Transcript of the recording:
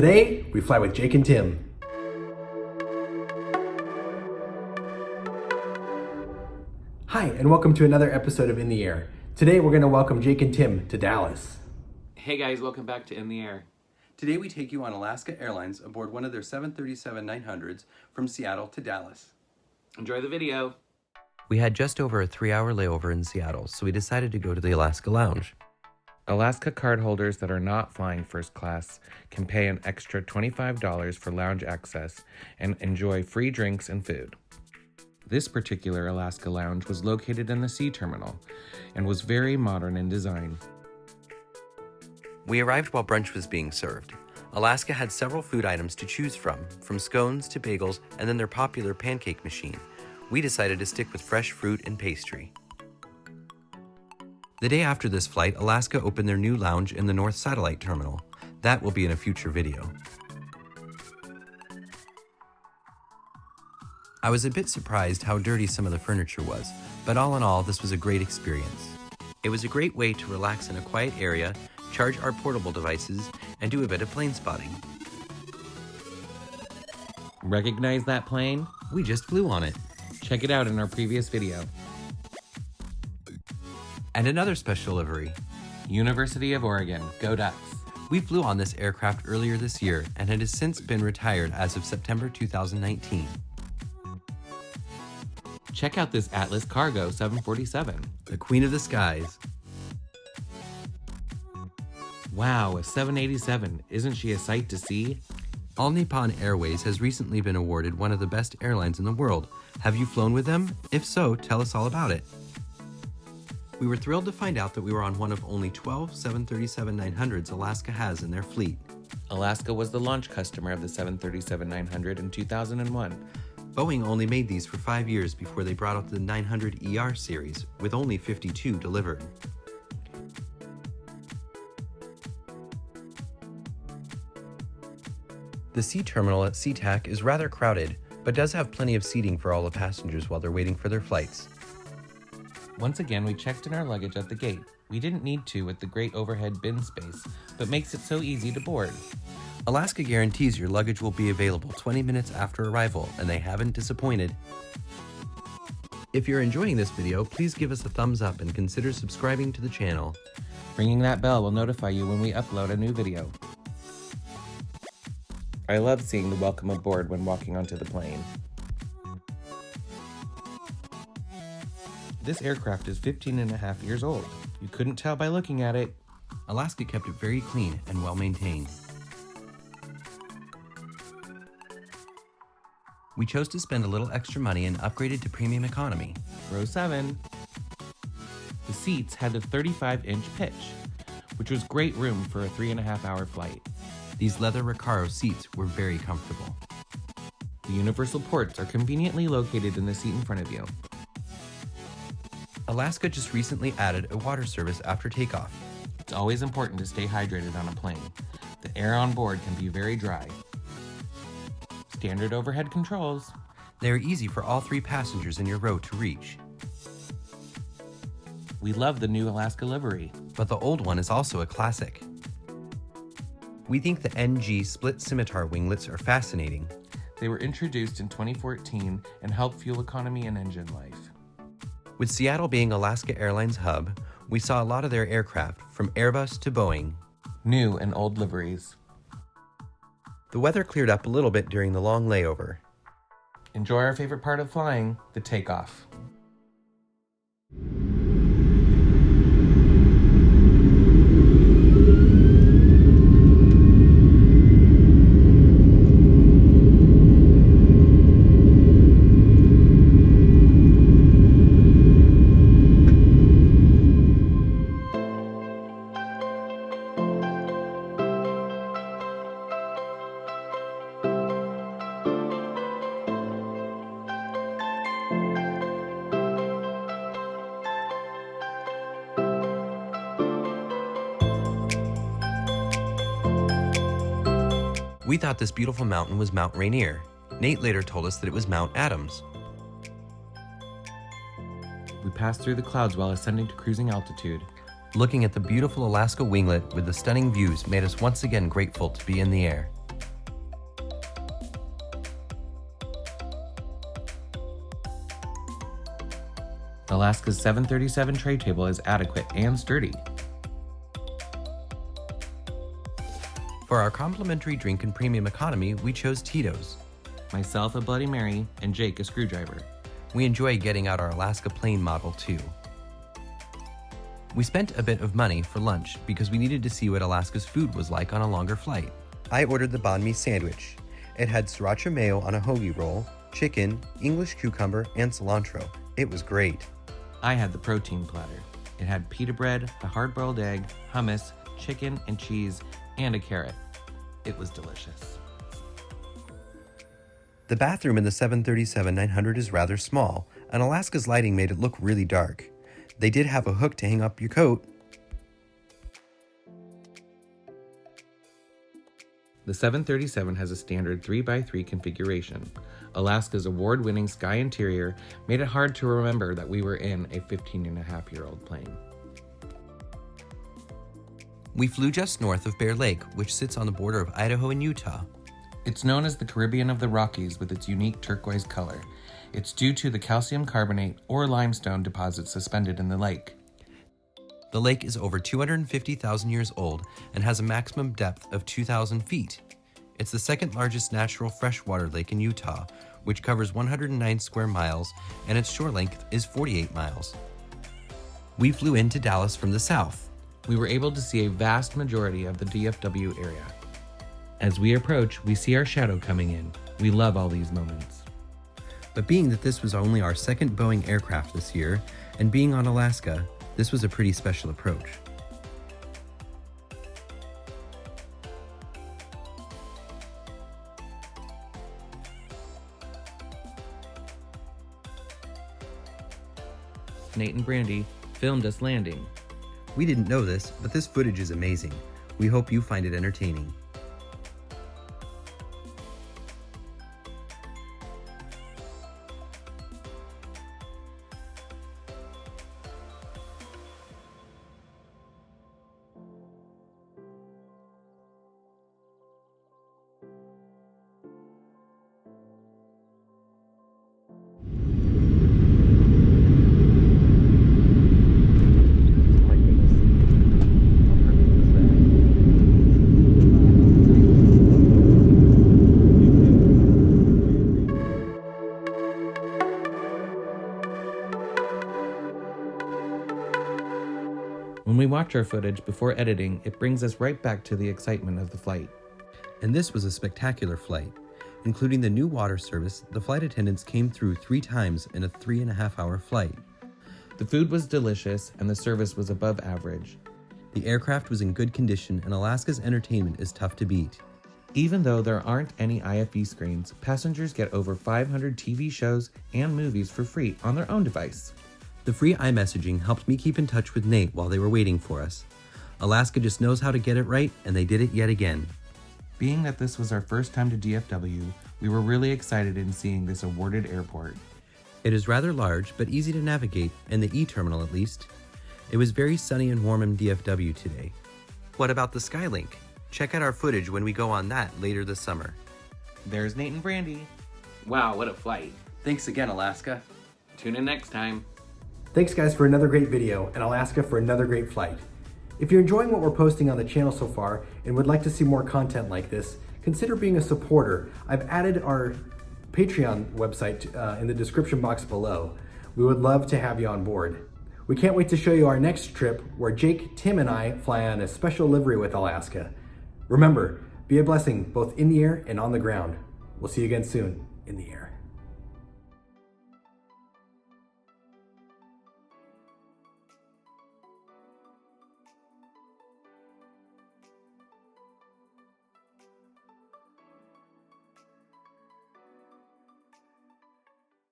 Today, we fly with Jake and Tim. Hi, and welcome to another episode of In the Air. Today, we're going to welcome Jake and Tim to Dallas. Hey guys, welcome back to In the Air. Today we take you on Alaska Airlines aboard one of their 737-900s from Seattle to Dallas. Enjoy the video. We had just over a 3-hour layover in Seattle, so we decided to go to the Alaska Lounge. Alaska cardholders that are not flying first class can pay an extra $25 for lounge access and enjoy free drinks and food. This particular Alaska Lounge was located in the C terminal and was very modern in design. We arrived while brunch was being served. Alaska had several food items to choose from scones to bagels, and then their popular pancake machine. We decided to stick with fresh fruit and pastry. The day after this flight, Alaska opened their new lounge in the North Satellite Terminal. That will be in a future video. I was a bit surprised how dirty some of the furniture was, but all in all, this was a great experience. It was a great way to relax in a quiet area, charge our portable devices, and do a bit of plane spotting. Recognize that plane? We just flew on it. Check it out in our previous video. And another special livery. University of Oregon, go Ducks. We flew on this aircraft earlier this year, and it has since been retired as of September 2019. Check out this Atlas Cargo 747. The Queen of the Skies. Wow, a 787. Isn't she a sight to see? All Nippon Airways has recently been awarded one of the best airlines in the world. Have you flown with them? If so, tell us all about it. We were thrilled to find out that we were on one of only 12 737-900s Alaska has in their fleet. Alaska was the launch customer of the 737-900 in 2001. Boeing only made these for 5 years before they brought out the 900ER series, with only 52 delivered. The C terminal at SeaTac is rather crowded, but does have plenty of seating for all the passengers while they're waiting for their flights. Once again, we checked in our luggage at the gate. We didn't need to with the great overhead bin space, but makes it so easy to board. Alaska guarantees your luggage will be available 20 minutes after arrival, and they haven't disappointed. If you're enjoying this video, please give us a thumbs up and consider subscribing to the channel. Ringing that bell will notify you when we upload a new video. I love seeing the welcome aboard when walking onto the plane. This aircraft is 15.5 years old. You couldn't tell by looking at it. Alaska kept it very clean and well maintained. We chose to spend a little extra money and upgraded to premium economy. Row 7. The seats had a 35-inch pitch, which was great room for a 3.5-hour flight. These leather Recaro seats were very comfortable. The universal ports are conveniently located in the seat in front of you. Alaska just recently added a water service after takeoff. It's always important to stay hydrated on a plane. The air on board can be very dry. Standard overhead controls. They are easy for all 3 passengers in your row to reach. We love the new Alaska livery. But the old one is also a classic. We think the NG split scimitar winglets are fascinating. They were introduced in 2014 and help fuel economy and engine life. With Seattle being Alaska Airlines' hub, we saw a lot of their aircraft, from Airbus to Boeing. New and old liveries. The weather cleared up a little bit during the long layover. Enjoy our favorite part of flying, the takeoff. We thought this beautiful mountain was Mount Rainier. Nate later told us that it was Mount Adams. We passed through the clouds while ascending to cruising altitude. Looking at the beautiful Alaska winglet with the stunning views made us once again grateful to be in the air. Alaska's 737 tray table is adequate and sturdy. For our complimentary drink and premium economy, we chose Tito's. Myself a Bloody Mary, and Jake a screwdriver. We enjoy getting out our Alaska plane model too. We spent a bit of money for lunch because we needed to see what Alaska's food was like on a longer flight. I ordered the banh mi sandwich. It had sriracha mayo on a hoagie roll, chicken, English cucumber, and cilantro. It was great. I had the protein platter. It had pita bread, a hard-boiled egg, hummus, chicken and cheese, and a carrot. It was delicious. The bathroom in the 737-900 is rather small, and Alaska's lighting made it look really dark. They did have a hook to hang up your coat. The 737 has a standard 3x3 configuration. Alaska's award-winning sky interior made it hard to remember that we were in a 15-and-a-half-year-old plane. We flew just north of Bear Lake, which sits on the border of Idaho and Utah. It's known as the Caribbean of the Rockies with its unique turquoise color. It's due to the calcium carbonate or limestone deposits suspended in the lake. The lake is over 250,000 years old and has a maximum depth of 2,000 feet. It's the second largest natural freshwater lake in Utah, which covers 109 square miles, and its shore length is 48 miles. We flew into Dallas from the south. We were able to see a vast majority of the DFW area. As we approach, we see our shadow coming in. We love all these moments. But being that this was only our second Boeing aircraft this year, and being on Alaska, this was a pretty special approach. Nate and Brandy filmed us landing. We didn't know this, but this footage is amazing. We hope you find it entertaining. When we watch our footage before editing, it brings us right back to the excitement of the flight. And this was a spectacular flight. Including the new water service, the flight attendants came through 3 times in a 3.5-hour flight. The food was delicious and the service was above average. The aircraft was in good condition, and Alaska's entertainment is tough to beat. Even though there aren't any IFE screens, passengers get over 500 TV shows and movies for free on their own device. The free iMessaging helped me keep in touch with Nate while they were waiting for us. Alaska just knows how to get it right, and they did it yet again. Being that this was our first time to DFW, we were really excited in seeing this awarded airport. It is rather large, but easy to navigate, in the E-terminal at least. It was very sunny and warm in DFW today. What about the Skylink? Check out our footage when we go on that later this summer. There's Nate and Brandy. Wow, what a flight. Thanks again, Alaska. Tune in next time. Thanks guys for another great video, and Alaska for another great flight. If you're enjoying what we're posting on the channel so far and would like to see more content like this, consider being a supporter. I've added our Patreon website in the description box below. We would love to have you on board. We can't wait to show you our next trip where Jake, Tim, and I fly on a special livery with Alaska. Remember, be a blessing both in the air and on the ground. We'll see you again soon in the air.